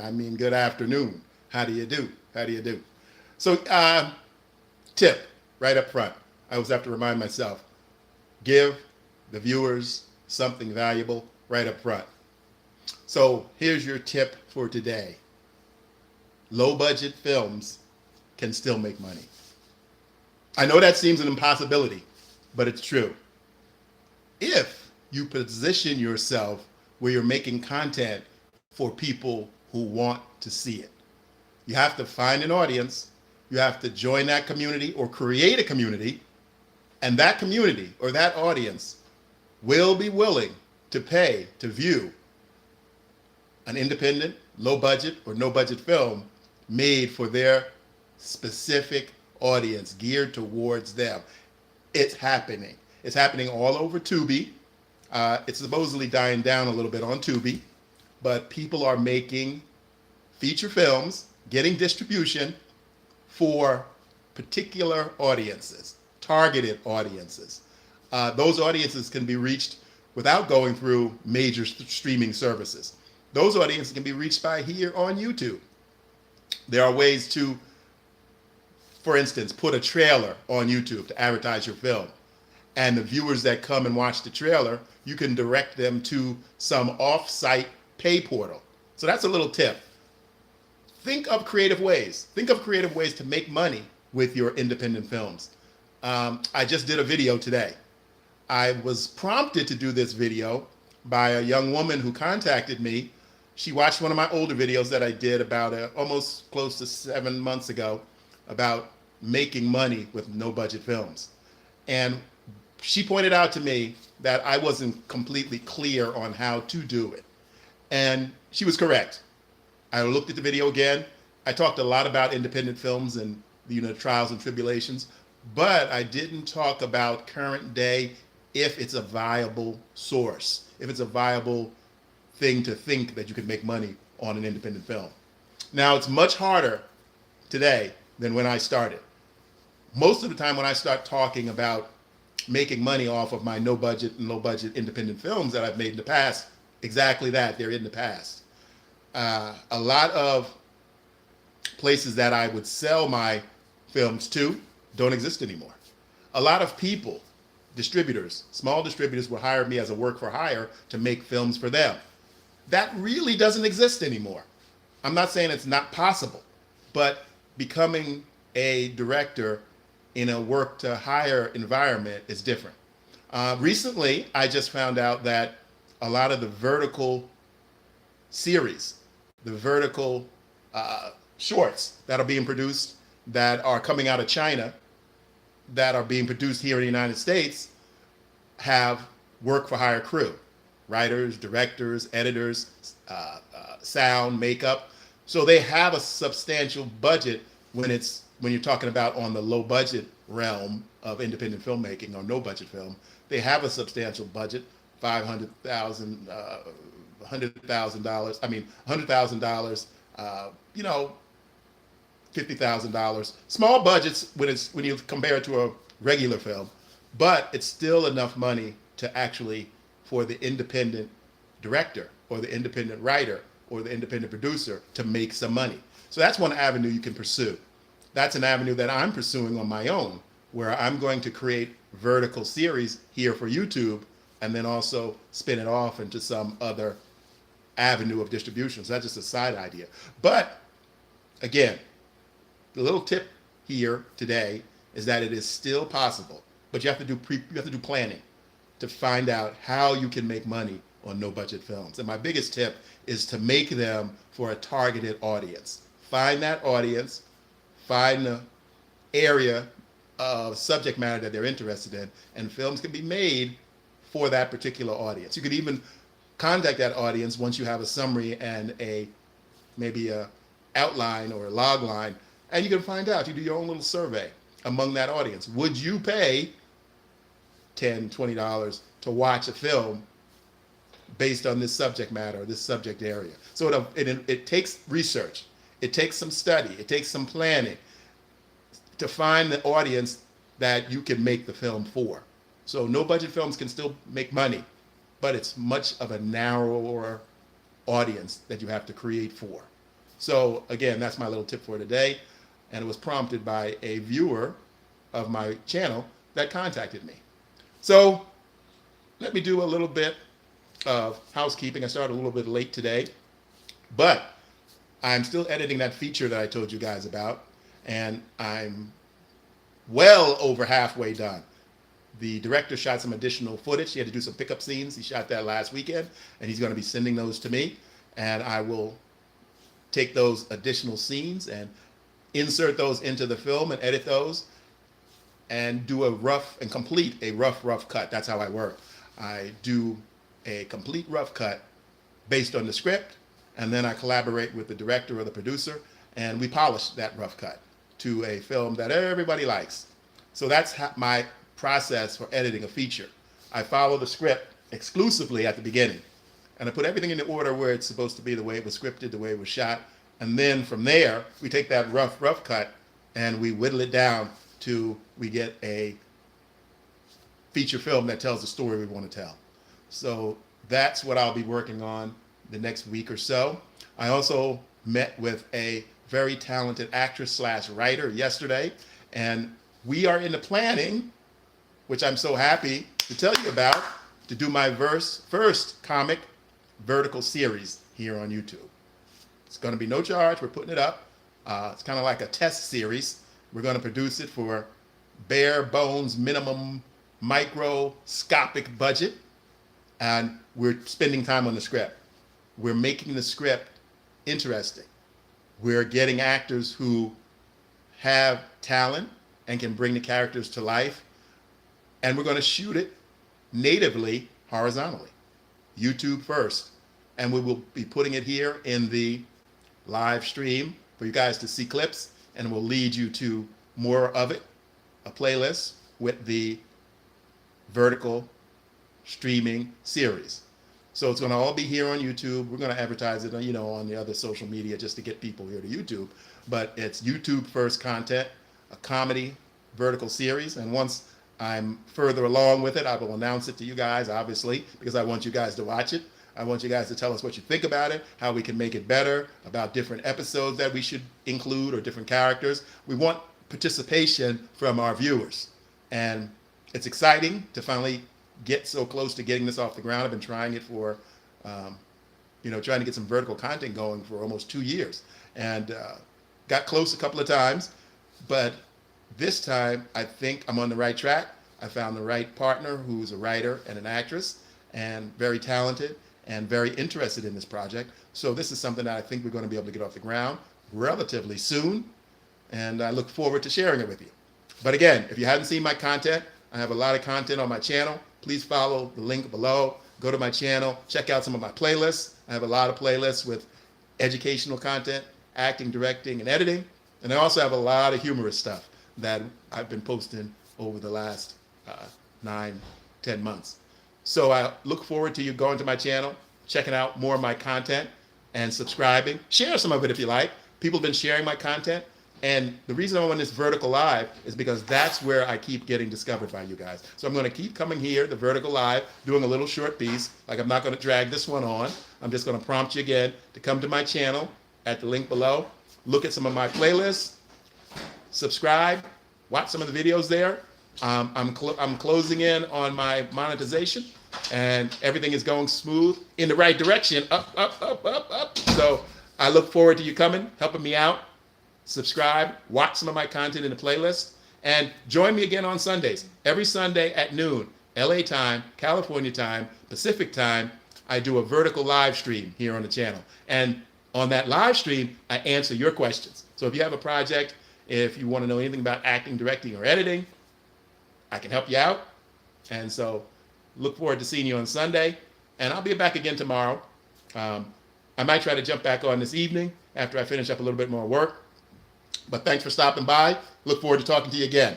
I mean good afternoon. How do you do? How do you do? So, tip right up front. I always have to remind myself, give the viewers something valuable right up front. So, here's your tip for today. Low budget films can still make money. I know that seems an impossibility, but it's true. If you position yourself where you're making content for people who want to see it. You have to find an audience, you have to join that community or create a community, and that community or that audience will be willing to pay to view an independent, low budget, or no budget film made for their specific audience, geared towards them. It's happening. It's happening all over Tubi. It's supposedly dying down a little bit on Tubi, but people are making feature films, getting distribution for particular audiences, targeted audiences. Those audiences can be reached without going through major streaming services. Those audiences can be reached by here on YouTube. There are ways to, for instance, put a trailer on YouTube to advertise your film. And the viewers that come and watch the trailer, you can direct them to some off-site pay portal. So that's a little tip. Think of creative ways. Think of creative ways to make money with your independent films. I just did a video today. I was prompted to do this video by a young woman who contacted me. She watched one of my older videos that I did about almost close to 7 months ago about making money with no budget films. And she pointed out to me that I wasn't completely clear on how to do it. And she was correct. I looked at the video again. I talked a lot about independent films and the trials and tribulations, but I didn't talk about current day, if it's a viable source, if it's a viable thing to think that you could make money on an independent film. Now, it's much harder today than when I started. Most of the time when I start talking about making money off of my no budget and low budget independent films that I've made in the past, exactly that, they're in the past. A lot of places that I would sell my films to don't exist anymore. A lot of people, distributors, small distributors, will hire me as a work for hire to make films for them. That really doesn't exist anymore. I'm not saying it's not possible, but becoming a director in a work to hire environment is different. Recently, I just found out that a lot of the vertical series, the vertical shorts that are being produced, that are coming out of China, that are being produced here in the United States, have work for hire crew, writers, directors, editors, sound, makeup. So they have a substantial budget when you're talking about on the low budget realm of independent filmmaking or no budget film. They have a substantial budget, $500,000, $100,000. I mean, $100,000. $50,000. Small budgets when you compare it to a regular film, but it's still enough money to actually, for the independent director or the independent writer or the independent producer, to make some money. So that's one avenue you can pursue. That's an avenue that I'm pursuing on my own, where I'm going to create vertical series here for YouTube and then also spin it off into some other avenue of distribution. So that's just a side idea. But again, the little tip here today is that it is still possible, but you have to do planning to find out how you can make money on no budget films. And my biggest tip is to make them for a targeted audience. Find that audience, find the area of subject matter that they're interested in, and films can be made for that particular audience. You could even contact that audience once you have a summary and maybe a outline or a log line, and you can find out. You do your own little survey among that audience. Would you pay $10, $20 to watch a film based on this subject matter or this subject area? So it takes research, it takes some study, it takes some planning to find the audience that you can make the film for. So no budget films can still make money, but it's much of a narrower audience that you have to create for. So again, that's my little tip for today. And it was prompted by a viewer of my channel that contacted me. So let me do a little bit of housekeeping. I started a little bit late today, but I'm still editing that feature that I told you guys about, and I'm well over halfway done. The director shot some additional footage. He had to do some pickup scenes. He shot that last weekend, and he's going to be sending those to me, and I will take those additional scenes and insert those into the film and edit those and do a rough and complete a rough cut. That's how I work. I do a complete rough cut based on the script, and then I collaborate with the director or the producer, and we polish that rough cut to a film that everybody likes. So that's my process for editing a feature. I follow the script exclusively at the beginning, and I put everything in the order where it's supposed to be, the way it was scripted, the way it was shot, and then from there, we take that rough cut and we whittle it down to we get a feature film that tells the story we want to tell. So that's what I'll be working on the next week or so. I also met with a very talented actress slash writer yesterday, and we are in the planning, which I'm so happy to tell you about, to do my first comic vertical series here on YouTube. It's going to be no charge. We're putting it up. It's kind of like a test series. We're going to produce it for bare bones, minimum, microscopic budget, and we're spending time on the script. We're making the script interesting. We're getting actors who have talent and can bring the characters to life, and we're going to shoot it natively, horizontally, YouTube first, and we will be putting it here in the live stream for you guys to see clips, and we'll lead you to more of it, a playlist with the vertical streaming series. So it's going to all be here on YouTube. We're going to advertise it, on the other social media just to get people here to YouTube. But it's YouTube first content, a comedy vertical series. And once I'm further along with it, I will announce it to you guys, obviously, because I want you guys to watch it. I want you guys to tell us what you think about it, how we can make it better, about different episodes that we should include or different characters. We want participation from our viewers. And it's exciting to finally get so close to getting this off the ground. I've been trying it for, trying to get some vertical content going for almost 2 years, and got close a couple of times, but this time I think I'm on the right track. I found the right partner who's a writer and an actress and very talented and very interested in this project. So this is something that I think we're going to be able to get off the ground relatively soon, and I look forward to sharing it with you. But again, if you haven't seen my content, I have a lot of content on my channel. Please follow the link below. Go to my channel, check out some of my playlists. I have a lot of playlists with educational content, acting, directing, and editing. And I also have a lot of humorous stuff that I've been posting over the last 9-10 months. So I look forward to you going to my channel, checking out more of my content, and subscribing. Share some of it if you like. People have been sharing my content. And the reason I'm on this vertical live is because that's where I keep getting discovered by you guys. So I'm going to keep coming here, the vertical live, doing a little short piece. Like, I'm not going to drag this one on. I'm just going to prompt you again to come to my channel at the link below. Look at some of my playlists. Subscribe. Watch some of the videos there. I'm closing in on my monetization, and everything is going smooth in the right direction. Up. So I look forward to you coming, helping me out. Subscribe, watch some of my content in the playlist, and join me again on Sundays. Every Sunday at noon, LA time, California time, Pacific time, I do a vertical live stream here on the channel. And on that live stream, I answer your questions. So if you have a project, if you want to know anything about acting, directing, or editing, I can help you out. And so look forward to seeing you on Sunday. And I'll be back again tomorrow. I might try to jump back on this evening after I finish up a little bit more work. But thanks for stopping by. Look forward to talking to you again.